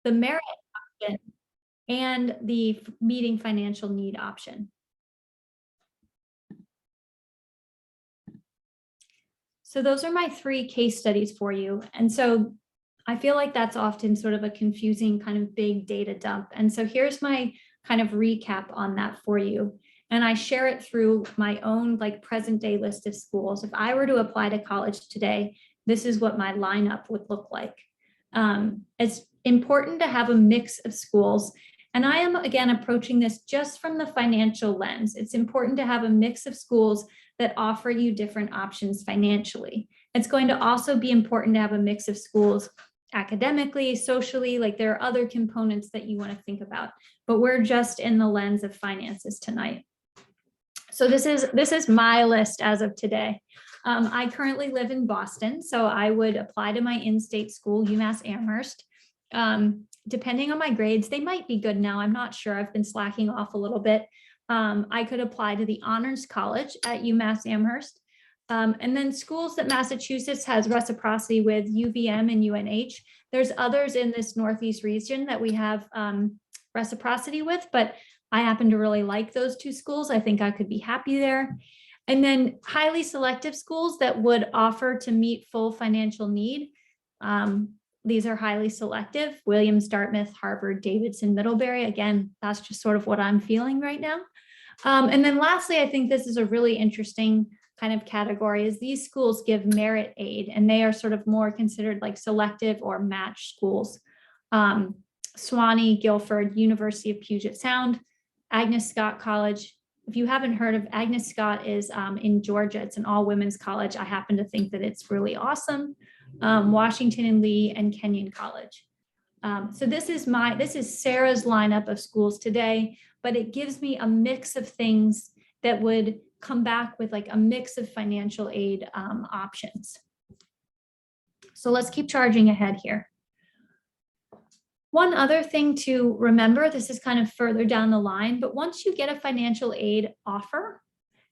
the merit option, and the meeting financial need option. So those are my 3 case studies for you. And so I feel like that's often sort of a confusing kind of big data dump. And so here's my kind of recap on that for you. And I share it through my own like present day list of schools. If I were to apply to college today, this is what my lineup would look like. It's important to have a mix of schools. And I am, again, approaching this just from the financial lens. It's important to have a mix of schools that offer you different options financially. It's going to also be important to have a mix of schools academically, socially, like there are other components that you want to think about, but we're just in the lens of finances tonight. So this is my list as of today. I currently live in Boston, so I would apply to my in-state school, UMass Amherst. Depending on my grades, they might be good now. I'm not sure. I've been slacking off a little bit. I could apply to the Honors College at UMass Amherst. And then schools that Massachusetts has reciprocity with, UVM and UNH. There's others in this Northeast region that we have reciprocity with, but I happen to really like those 2 schools. I think I could be happy there. And then highly selective schools that would offer to meet full financial need. These are highly selective: Williams, Dartmouth, Harvard, Davidson, Middlebury. Again, that's just sort of what I'm feeling right now. And then lastly, I think this is a really interesting kind of category, is these schools give merit aid, and they are sort of more considered like selective or match schools. Sewanee, Guilford, University of Puget Sound, Agnes Scott College. If you haven't heard of Agnes Scott, is in Georgia. It's an all-women's college. I happen to think that it's really awesome. Washington and Lee, and Kenyon College. So this is Sarah's lineup of schools today, but it gives me a mix of things that would come back with like a mix of financial aid options. So let's keep charging ahead here. One other thing to remember, this is kind of further down the line, but once you get a financial aid offer,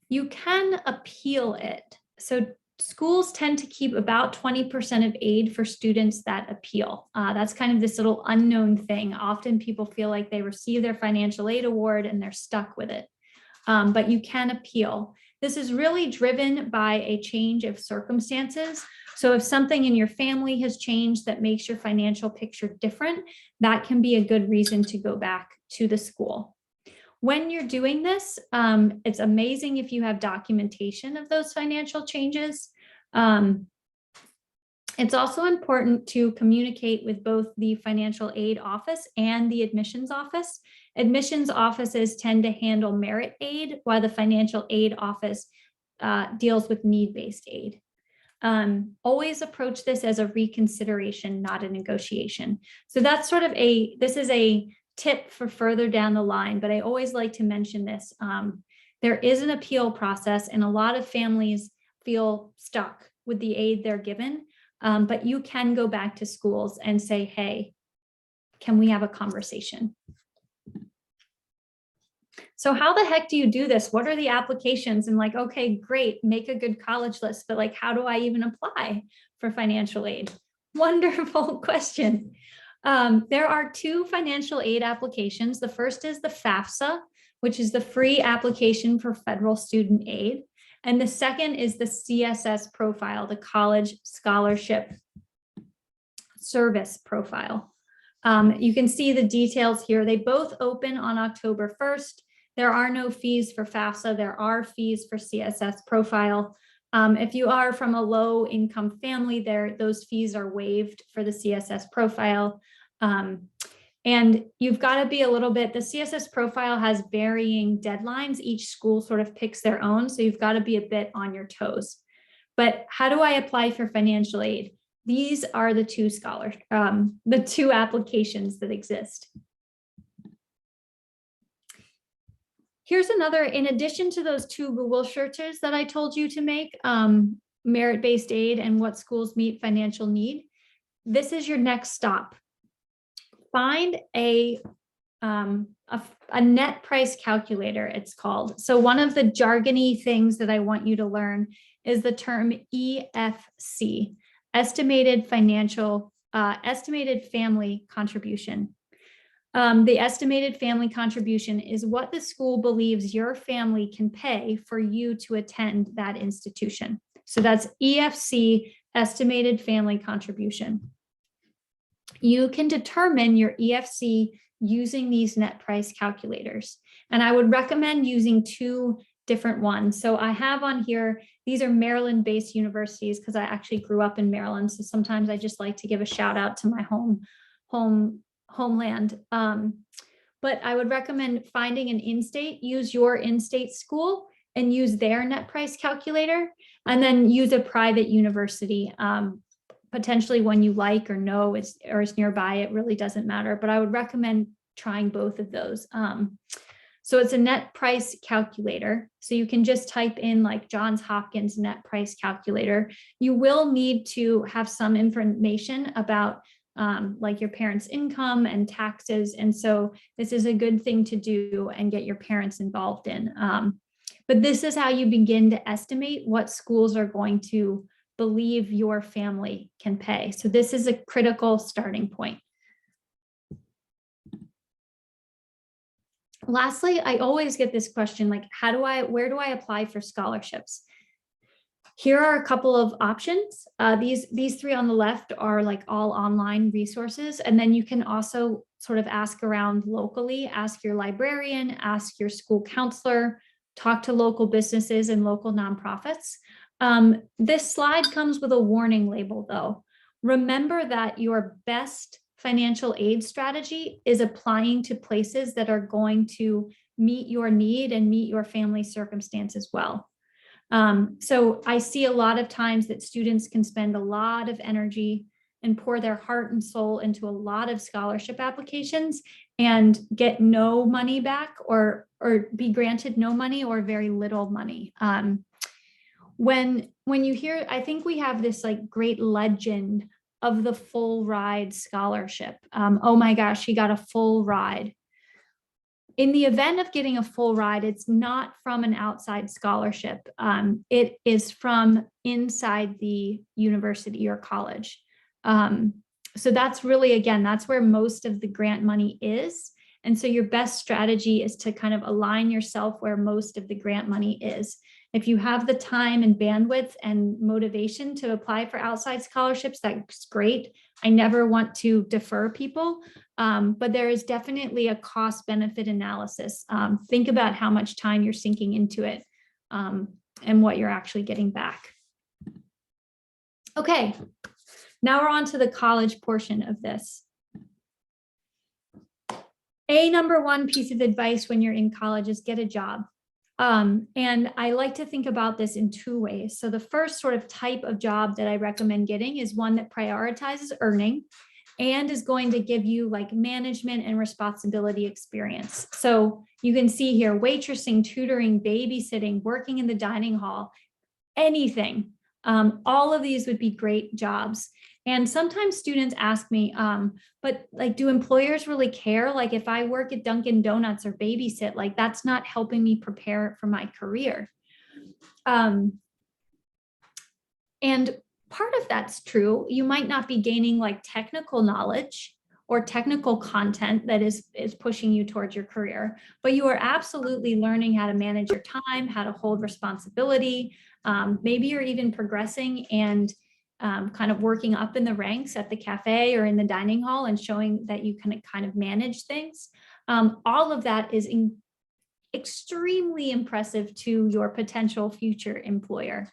you can appeal it. So schools tend to keep about 20% of aid for students that appeal. That's kind of this little unknown thing. Often people feel like they receive their financial aid award and they're stuck with it. But you can appeal. This is really driven by a change of circumstances. So if something in your family has changed that makes your financial picture different, that can be a good reason to go back to the school. When you're doing this, it's amazing if you have documentation of those financial changes. It's also important to communicate with both the financial aid office and the admissions office. Admissions offices tend to handle merit aid, while the financial aid office deals with need-based aid. Always approach this as a reconsideration, not a negotiation. So that's sort of this is a tip for further down the line, but I always like to mention this. There is an appeal process, and a lot of families feel stuck with the aid they're given, but you can go back to schools and say, hey, can we have a conversation? So how the heck do you do this? What are the applications? And like, okay, great, make a good college list, but like, how do I even apply for financial aid? Wonderful question. There are 2 financial aid applications. The first is the FAFSA, which is the free application for federal student aid. And the second is the CSS profile, the college scholarship service profile. You can see the details here. They both open on October 1st. There are no fees for FAFSA. There are fees for CSS profile. If you are from a low income family, those fees are waived for the CSS profile. And you've got to be a little bit, the CSS profile has varying deadlines. Each school sort of picks their own. So you've got to be a bit on your toes. But how do I apply for financial aid? These are the 2 the 2 applications that exist. Here's another, in addition to those 2 Google searches that I told you to make, merit-based aid and what schools meet financial need, this is your next stop. Find a net price calculator, it's called. So one of the jargony things that I want you to learn is the term EFC, estimated financial estimated family contribution. The estimated family contribution is what the school believes your family can pay for you to attend that institution. So that's EFC, estimated family contribution. You can determine your EFC using these net price calculators. And I would recommend using two different ones. So I have on here, these are Maryland-based universities because I actually grew up in Maryland. So sometimes I just like to give a shout out to my homeland. But I would recommend finding an in-state, use your in-state school and use their net price calculator, and then use a private university, potentially one you like or know is nearby. It really doesn't matter, but I would recommend trying both of those. So it's a net price calculator. So you can just type in like Johns Hopkins net price calculator. You will need to have some information about like your parents' income and taxes. And so this is a good thing to do and get your parents involved in. But this is how you begin to estimate what schools are going to believe your family can pay. So this is a critical starting point. Lastly, I always get this question, like, where do I apply for scholarships? Here are a couple of options. These three on the left are like all online resources. And then you can also sort of ask around locally, ask your librarian, ask your school counselor, talk to local businesses and local nonprofits. This slide comes with a warning label though. Remember that your best financial aid strategy is applying to places that are going to meet your need and meet your family circumstances well. So I see a lot of times that students can spend a lot of energy and pour their heart and soul into a lot of scholarship applications and get no money back or be granted no money or very little money. When you hear, I think we have this like great legend of the full ride scholarship. Oh my gosh, he got a full ride. In the event of getting a full ride, it's not from an outside scholarship. It is from inside the university or college. So that's really, again, that's where most of the grant money is. And so your best strategy is to kind of align yourself where most of the grant money is. If you have the time and bandwidth and motivation to apply for outside scholarships, that's great. I never want to defer people, but there is definitely a cost benefit analysis. Think about how much time you're sinking into it and what you're actually getting back. Okay, now we're on to the college portion of this. Number one piece of advice when you're in college is get a job. And I like to think about this in two ways. So the first sort of type of job that I recommend getting is one that prioritizes earning and is going to give you like management and responsibility experience. So you can see here, waitressing, tutoring, babysitting, working in the dining hall, anything. All of these would be great jobs. And sometimes students ask me, but like, do employers really care? Like if I work at Dunkin' Donuts or babysit, like that's not helping me prepare for my career. And part of that's true. You might not be gaining like technical knowledge or technical content that is pushing you towards your career, but you are absolutely learning how to manage your time, how to hold responsibility. Maybe you're even progressing and kind of working up in the ranks at the cafe or in the dining hall and showing that you can kind of manage things. All of that is extremely impressive to your potential future employer.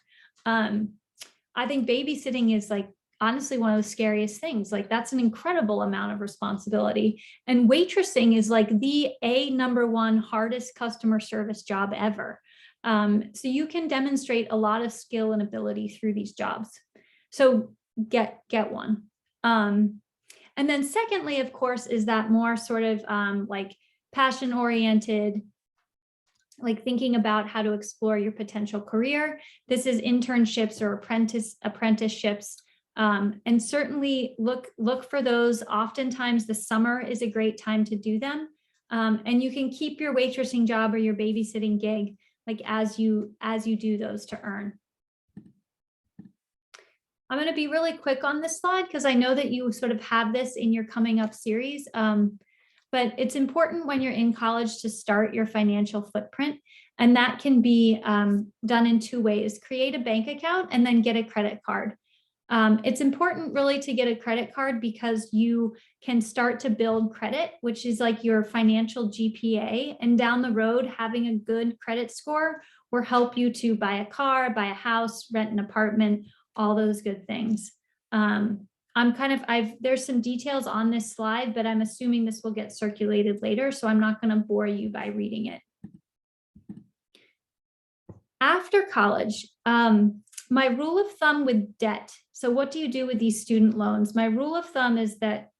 I think babysitting is like, honestly, one of the scariest things. Like that's an incredible amount of responsibility. And waitressing is like the number one hardest customer service job ever. So you can demonstrate a lot of skill and ability through these jobs. So get one. And then secondly, of course, is that more sort of like passion oriented, like thinking about how to explore your potential career. This is internships or apprenticeships. And certainly look for those. Oftentimes the summer is a great time to do them. And you can keep your waitressing job or your babysitting gig like as you do those to earn. I'm going to be really quick on this slide because I know that you sort of have this in your coming up series. But it's important when you're in college to start your financial footprint. And that can be done in two ways: create a bank account and then get a credit card. It's important really to get a credit card because you can start to build credit, which is like your financial GPA. And down the road, having a good credit score will help you to buy a car, buy a house, rent an apartment, all those good things. There's some details on this slide, but I'm assuming this will get circulated later, so I'm not going to bore you by reading it. After college, my rule of thumb with debt. So what do you do with these student loans? My rule of thumb is that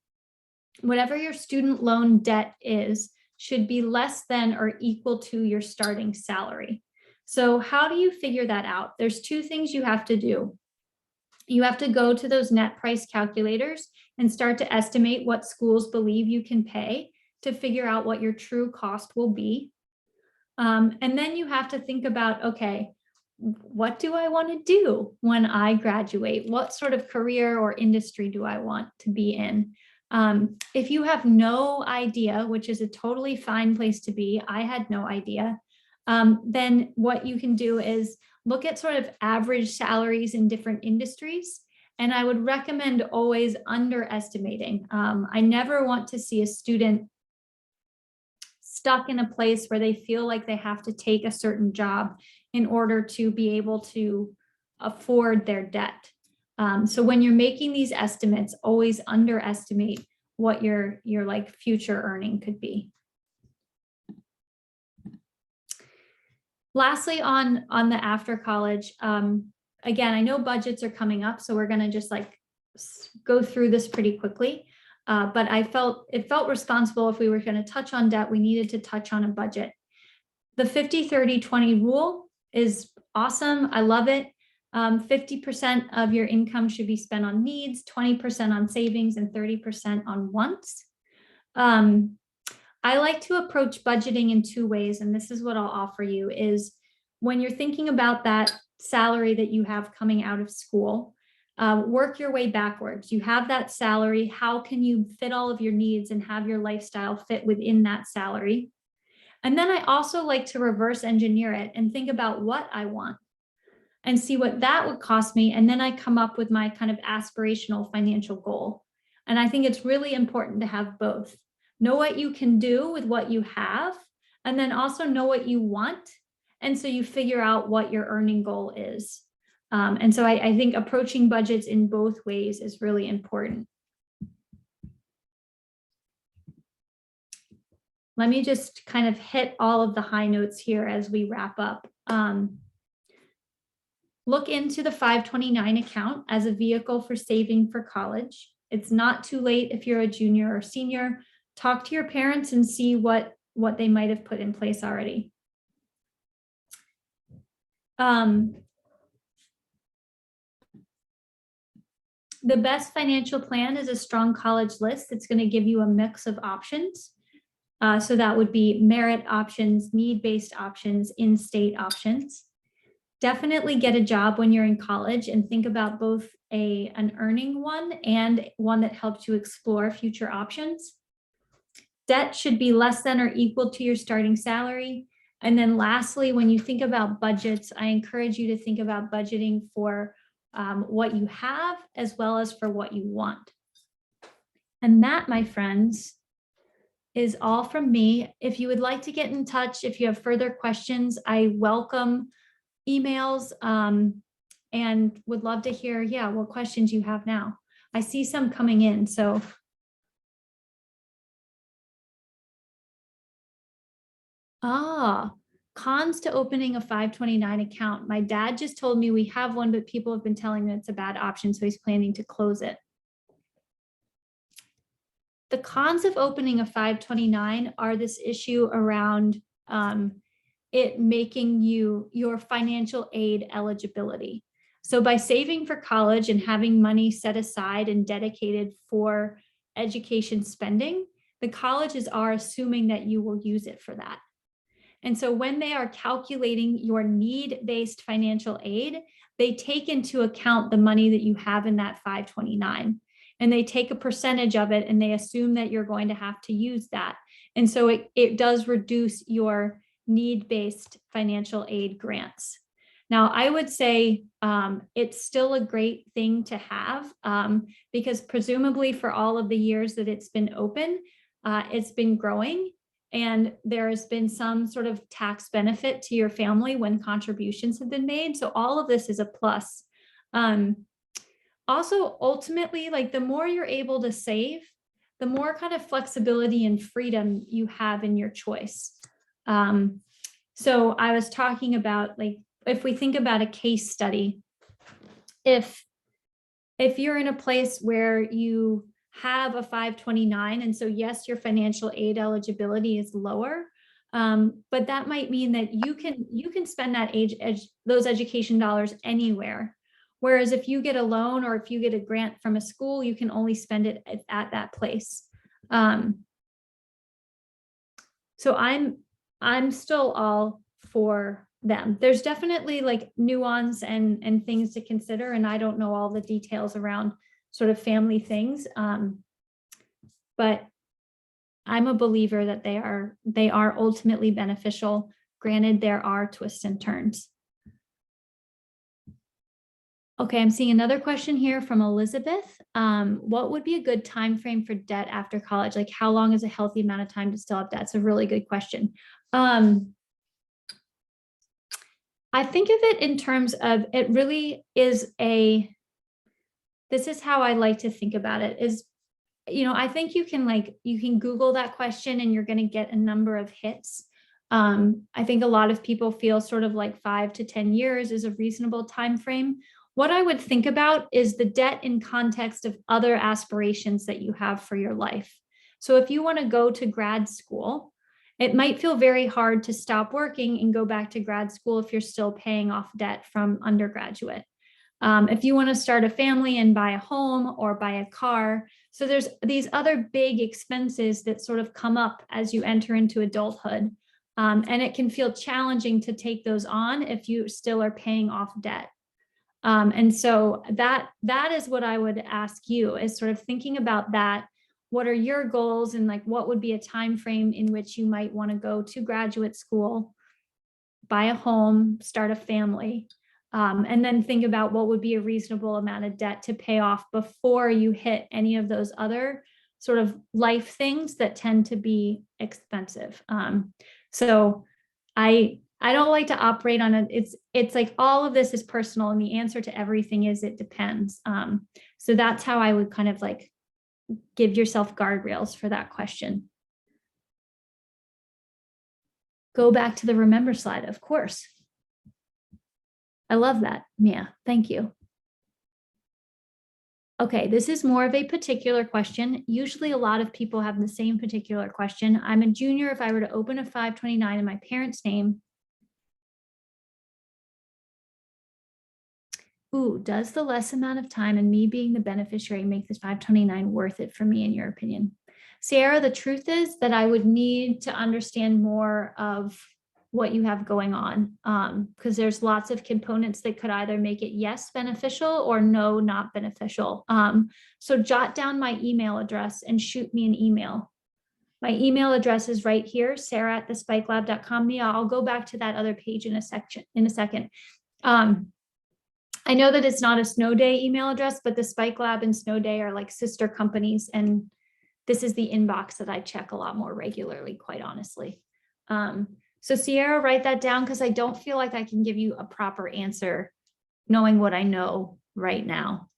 whatever your student loan debt is should be less than or equal to your starting salary. So how do you figure that out? There's two things you have to do. You have to go to those net price calculators and start to estimate what schools believe you can pay to figure out what your true cost will be. And then you have to think about, okay, what do I want to do when I graduate? What sort of career or industry do I want to be in? If you have no idea, which is a totally fine place to be, I had no idea, then what you can do is look at sort of average salaries in different industries. And I would recommend always underestimating. I never want to see a student stuck in a place where they feel like they have to take a certain job in order to be able to afford their debt. So when you're making these estimates, always underestimate what your like future earning could be. Lastly, on the after college, again, I know budgets are coming up, so we're going to just like go through this pretty quickly. But it felt responsible. If we were going to touch on debt, we needed to touch on a budget. The 50-30-20 rule is awesome. I love it. 50% of your income should be spent on needs, 20% on savings, and 30% on wants. I like to approach budgeting in two ways, and this is what I'll offer you, is when you're thinking about that salary that you have coming out of school, work your way backwards. You have that salary. How can you fit all of your needs and have your lifestyle fit within that salary? And then I also like to reverse engineer it and think about what I want and see what that would cost me. And then I come up with my kind of aspirational financial goal. And I think it's really important to have both. Know what you can do with what you have, and then also know what you want. And so you figure out what your earning goal is. And so I think approaching budgets in both ways is really important. Let me just kind of hit all of the high notes here as we wrap up. Look into the 529 account as a vehicle for saving for college. It's not too late if you're a junior or senior. Talk to your parents and see what they might have put in place already. The best financial plan is a strong college list. It's going to give you a mix of options. So that would be merit options, need-based options, in-state options. Definitely get a job when you're in college and think about both an earning one and one that helps you explore future options. Debt should be less than or equal to your starting salary. And then lastly, when you think about budgets, I encourage you to think about budgeting for what you have as well as for what you want. And that, my friends, is all from me. If you would like to get in touch, if you have further questions, I welcome emails and would love to hear, what questions you have now. I see some coming in, so. Cons to opening a 529 account. My dad just told me we have one, but people have been telling me it's a bad option, so he's planning to close it. The cons of opening a 529 are this issue around it making your financial aid eligibility. So by saving for college and having money set aside and dedicated for education spending, the colleges are assuming that you will use it for that. And so when they are calculating your need-based financial aid, they take into account the money that you have in that 529. And they take a percentage of it and they assume that you're going to have to use that. And so it does reduce your need-based financial aid grants. Now, I would say it's still a great thing to have because presumably for all of the years that it's been open, it's been growing, and there has been some sort of tax benefit to your family when contributions have been made. So all of this is a plus. Also, ultimately, like the more you're able to save, the more kind of flexibility and freedom you have in your choice. So I was talking about, like, if we think about a case study, if you're in a place where you have a 529, and so yes, your financial aid eligibility is lower, but that might mean that you can spend that those education dollars anywhere. Whereas if you get a loan or if you get a grant from a school, you can only spend it at that place. So I'm still all for them. There's definitely like nuance and things to consider, and I don't know all the details around sort of family things, but I'm a believer that they are ultimately beneficial. Granted, there are twists and turns. Okay, I'm seeing another question here from Elizabeth. What would be a good time frame for debt after college? Like, how long is a healthy amount of time to still have debt? It's a really good question. I think of it in terms of, it really is this is how I like to think about it is, I think you can Google that question and you're going to get a number of hits. I think a lot of people feel sort of like 5 to 10 years is a reasonable time frame. What I would think about is the debt in context of other aspirations that you have for your life. So if you want to go to grad school, it might feel very hard to stop working and go back to grad school if you're still paying off debt from undergraduate. If you want to start a family and buy a home or buy a car. So there's these other big expenses that sort of come up as you enter into adulthood. And it can feel challenging to take those on if you still are paying off debt. And so that is what I would ask you, is sort of thinking about that. What are your goals, and like what would be a time frame in which you might want to go to graduate school, buy a home, start a family, and then think about what would be a reasonable amount of debt to pay off before you hit any of those other sort of life things that tend to be expensive. So I don't like to operate on it. It's like all of this is personal, and the answer to everything is it depends. So that's how I would kind of like give yourself guardrails for that question. Go back to the remember slide, of course. I love that, Mia. Thank you. Okay, this is more of a particular question. Usually a lot of people have the same particular question. I'm a junior. If I were to open a 529 in my parents' name, does the less amount of time and me being the beneficiary make this 529 worth it for me, in your opinion? Sierra, the truth is that I would need to understand more of what you have going on, because there's lots of components that could either make it yes beneficial or no not beneficial. So jot down my email address and shoot me an email. My email address is right here, sarah@thespikelab.com. Mia, I'll go back to that other page in a second. I know that it's not a Snowday email address, but the Spike Lab and Snowday are like sister companies, and this is the inbox that I check a lot more regularly, quite honestly. So Sierra, write that down, because I don't feel like I can give you a proper answer knowing what I know right now.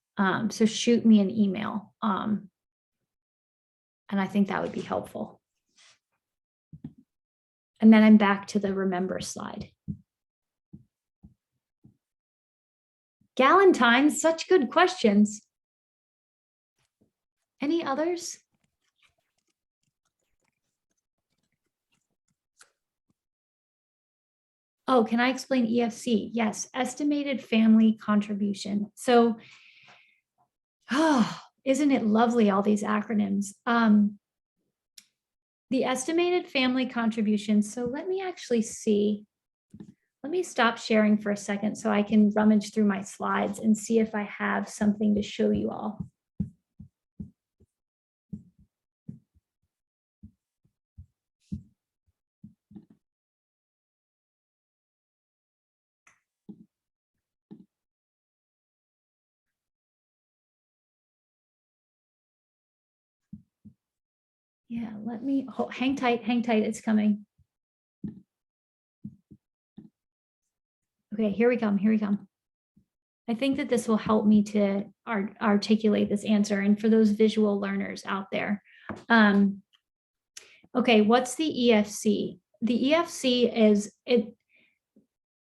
So shoot me an email. And I think that would be helpful. And then I'm back to the remember slide. Galentine, such good questions. Any others? Oh, can I explain EFC? Yes, estimated family contribution. So, isn't it lovely, all these acronyms? the estimated family contribution. So let me actually see. Let me stop sharing for a second so I can rummage through my slides and see if I have something to show you all. Yeah, let me, hang tight, it's coming. Okay, here we come, I think that this will help me to articulate this answer, and for those visual learners out there. Okay, what's the EFC? The EFC is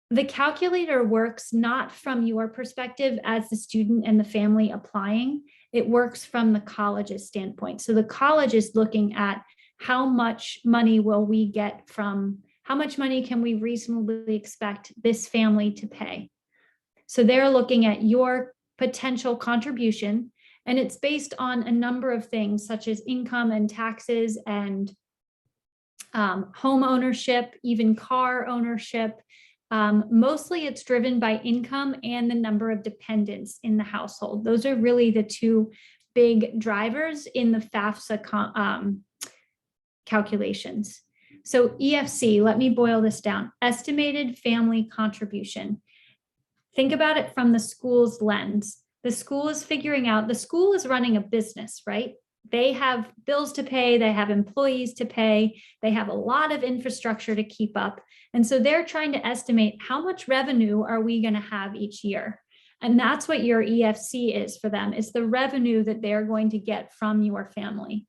the calculator works not from your perspective as the student and the family applying. It works from the college's standpoint. So the college is looking at how much money will we get from, how much money can we reasonably expect this family to pay? So they're looking at your potential contribution, and it's based on a number of things such as income and taxes and home ownership, even car ownership. Mostly it's driven by income and the number of dependents in the household. Those are really the two big drivers in the FAFSA calculations. So EFC, let me boil this down. Estimated family contribution. Think about it from the school's lens. The school is figuring out, the school is running a business, right? They have bills to pay, they have employees to pay, they have a lot of infrastructure to keep up. And so they're trying to estimate how much revenue are we going to have each year. And that's what your EFC is for them, is the revenue that they're going to get from your family.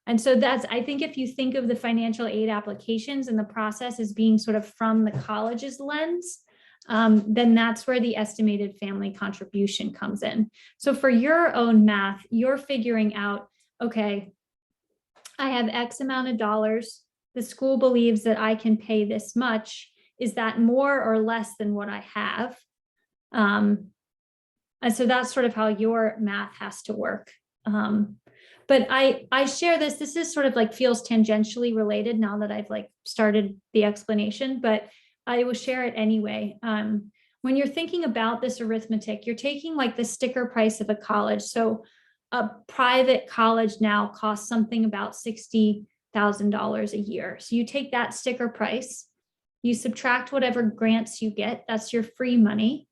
And so that's, I think if you think of the financial aid applications and the process as being sort of from the college's lens, then that's where the estimated family contribution comes in. So for your own math, you're figuring out, okay, I have X amount of dollars. The school believes that I can pay this much. Is that more or less than what I have? And so that's sort of how your math has to work. But I share this. This is sort of like feels tangentially related now that I've like started the explanation, but I will share it anyway. When you're thinking about this arithmetic, you're taking like the sticker price of a college. So a private college now costs something about $60,000 a year. So you take that sticker price, you subtract whatever grants you get, that's your free money.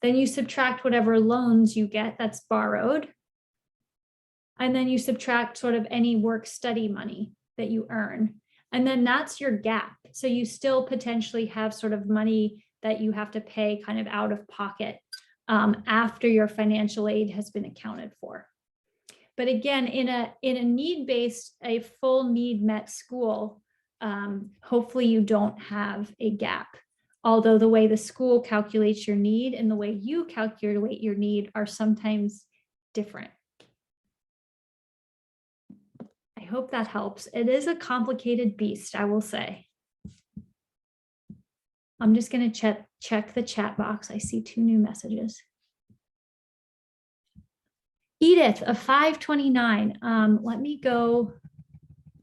Then you subtract whatever loans you get, that's borrowed. And then you subtract sort of any work study money that you earn. And then that's your gap. So you still potentially have sort of money that you have to pay kind of out of pocket after your financial aid has been accounted for. But again, in a need-based, a full need met school, hopefully you don't have a gap. Although the way the school calculates your need and the way you calculate your need are sometimes different. I hope that helps. It is a complicated beast, I will say. I'm just going to check the chat box. I see 2 new messages. Edith, a 529. Let me go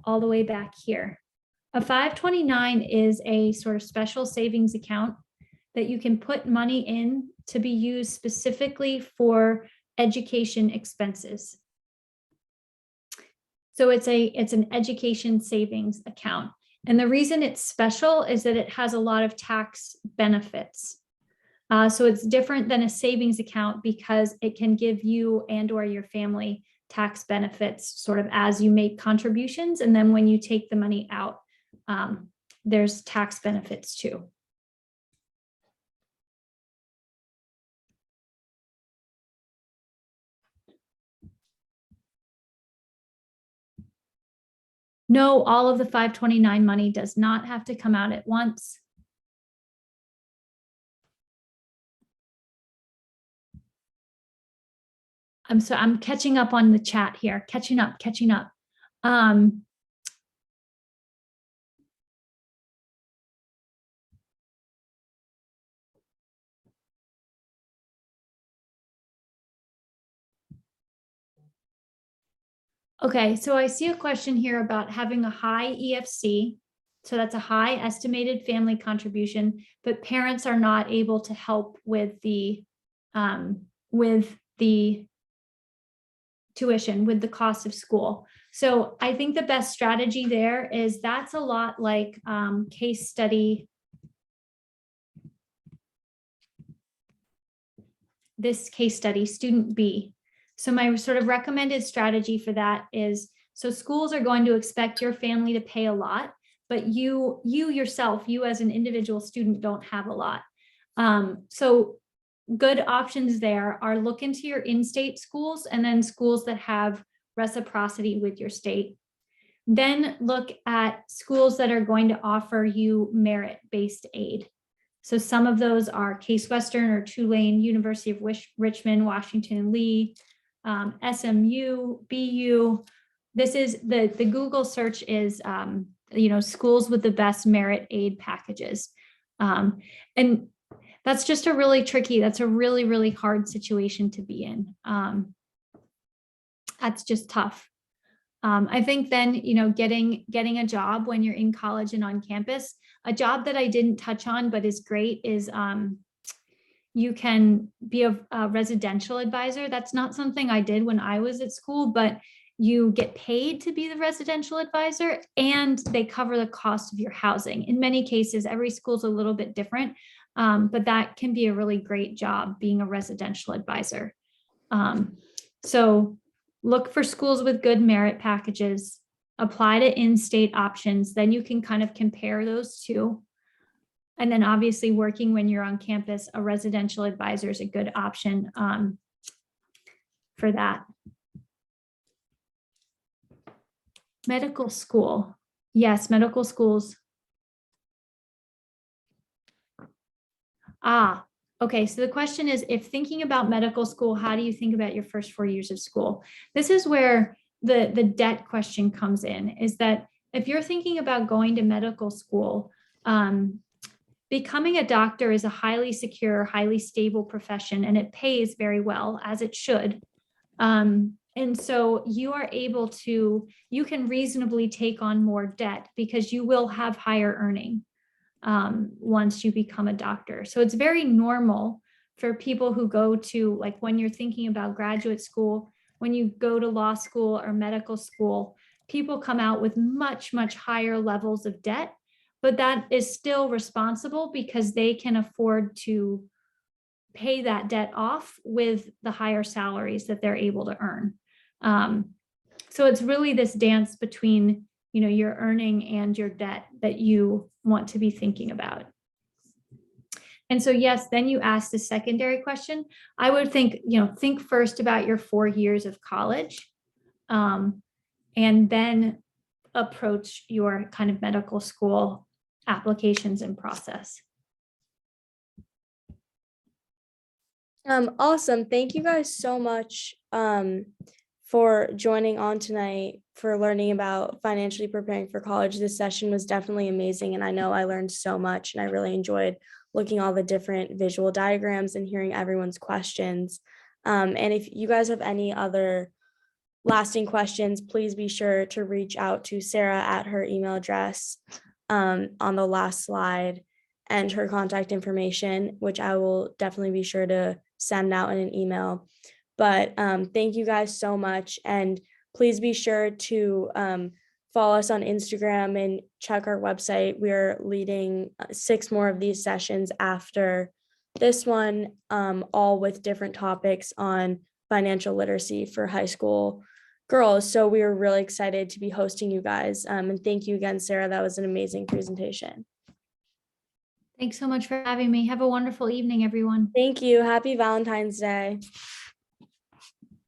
all the way back here. A 529 is a sort of special savings account that you can put money in to be used specifically for education expenses. So it's an education savings account. And the reason it's special is that it has a lot of tax benefits. So it's different than a savings account because it can give you and or your family tax benefits sort of as you make contributions. And then when you take the money out, there's tax benefits too. No, all of the 529 money does not have to come out at once. I'm catching up on the chat here, catching up. Okay, so I see a question here about having a high EFC. So that's a high estimated family contribution, but parents are not able to help with the tuition, with the cost of school. So I think the best strategy there is that's a lot like case study. This case study, student B. So my sort of recommended strategy for that is, so schools are going to expect your family to pay a lot, but you yourself, you as an individual student don't have a lot. So good options there are look into your in-state schools and then schools that have reciprocity with your state. Then look at schools that are going to offer you merit-based aid. So some of those are Case Western or Tulane, University of Richmond, Washington and Lee, SMU, BU. This is the Google search is, schools with the best merit aid packages. And that's just a really tricky, that's a really, really hard situation to be in. That's just tough. I think then, getting a job when you're in college and on campus, a job that I didn't touch on, but is great is you can be a residential advisor. That's not something I did when I was at school, but you get paid to be the residential advisor and they cover the cost of your housing. In many cases, every school's a little bit different, but that can be a really great job being a residential advisor. So look for schools with good merit packages, apply to in-state options, then you can kind of compare those two. And then obviously working when you're on campus, a residential advisor is a good option for that. Medical school. Yes, medical schools. Okay, so the question is, if thinking about medical school, how do you think about your first 4 years of school? This is where the debt question comes in, is that if you're thinking about going to medical school, becoming a doctor is a highly secure, highly stable profession, and it pays very well, as it should. And so you are able to, you can reasonably take on more debt because you will have higher earning once you become a doctor. So it's very normal for people who go to, like when you're thinking about graduate school, when you go to law school or medical school, people come out with much, much higher levels of debt, but that is still responsible because they can afford to pay that debt off with the higher salaries that they're able to earn. So it's really this dance between, your earning and your debt that you want to be thinking about. And so, yes, then you ask the secondary question. I would think, think first about your 4 years of college, and then approach your kind of medical school applications and process. Awesome. Thank you guys so much for joining on tonight, for learning about financially preparing for college. This session was definitely amazing, and I know I learned so much, and I really enjoyed looking at all the different visual diagrams and hearing everyone's questions. And if you guys have any other lasting questions, please be sure to reach out to Sarah at her email address on the last slide, and her contact information, which I will definitely be sure to send out in an email. But thank you guys so much. And please be sure to follow us on Instagram and check our website. We're leading 6 more of these sessions after this one, all with different topics on financial literacy for high school girls. So we are really excited to be hosting you guys. And thank you again, Sarah. That was an amazing presentation. Thanks so much for having me. Have a wonderful evening, everyone. Thank you. Happy Valentine's Day.